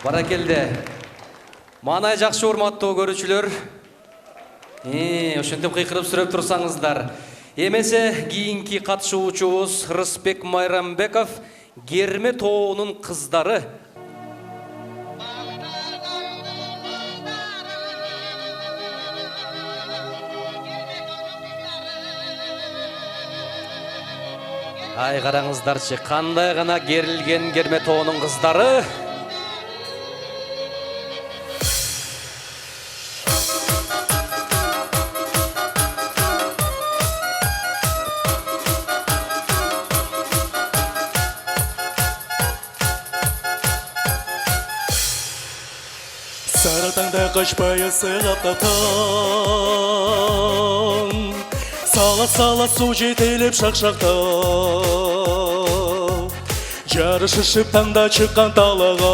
Баракелде. Манай жакшы урматтуу көрүүчүлөр. Ошентип кыйкырып сүрөп турсаңыздар. Эмесе кийинки катышуучубуз Рысбек Майрамбеков Керме тоонун кыздары. Ай караңыздарчы, кандай гана керилген Керме тоонун кыздары. Саратаңда қашпайы сығап таптан, сала су жетелеп шақшақта, жарышышып таңда шыққан талаға,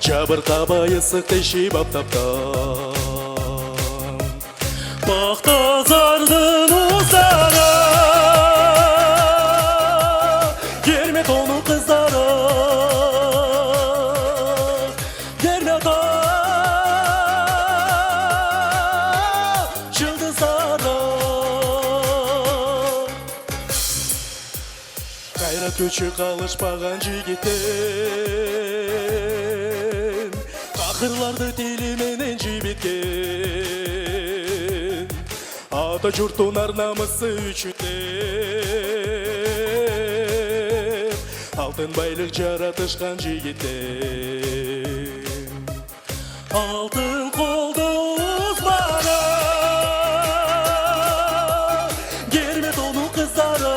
жабыр қабайы сықтай шибап таптан. Бақтазардың ұздары, Керме тоонун кыздары, Кайрат көчү калышпаган жигиттен, акырларды тили менен жибиткен, ата журттун ар намысы үчүн деп, алтын байлык жаратышкан жигиттен. Алтын колду узбара, Керме тоонун кыздары,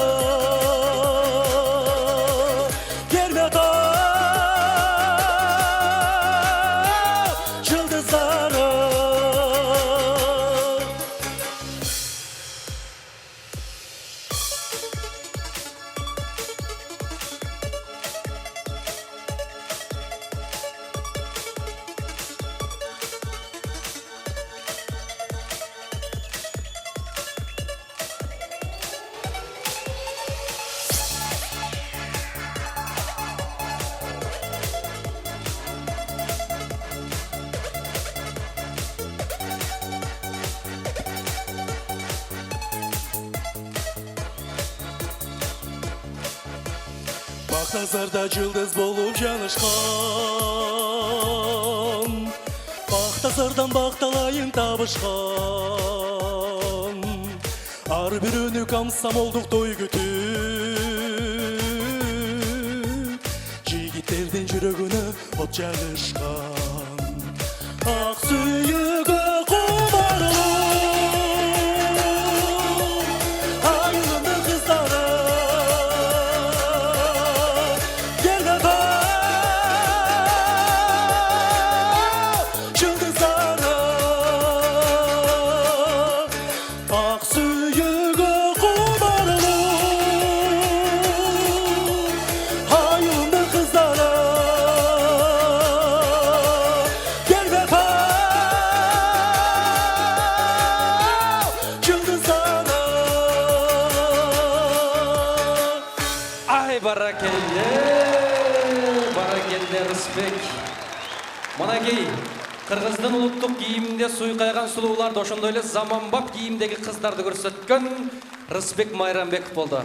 Бактазарда жылдыз болуп жанышкан, Бактазардан бакталайын табышкан, ар бирөөнү комсомолдук той күтүп, жигиттердин жүрөгүнө от жагышкан. Ак сүйүүгө кумарлуу айылымдын кыздары, Баракелде Рысбек. Манакей, Кыргыздын улуттук кийиминде суйкайган сулууларды ошондой эле заманбап кийимдеги кыздарды көрсөткөн Рысбек Майрамбеков болду.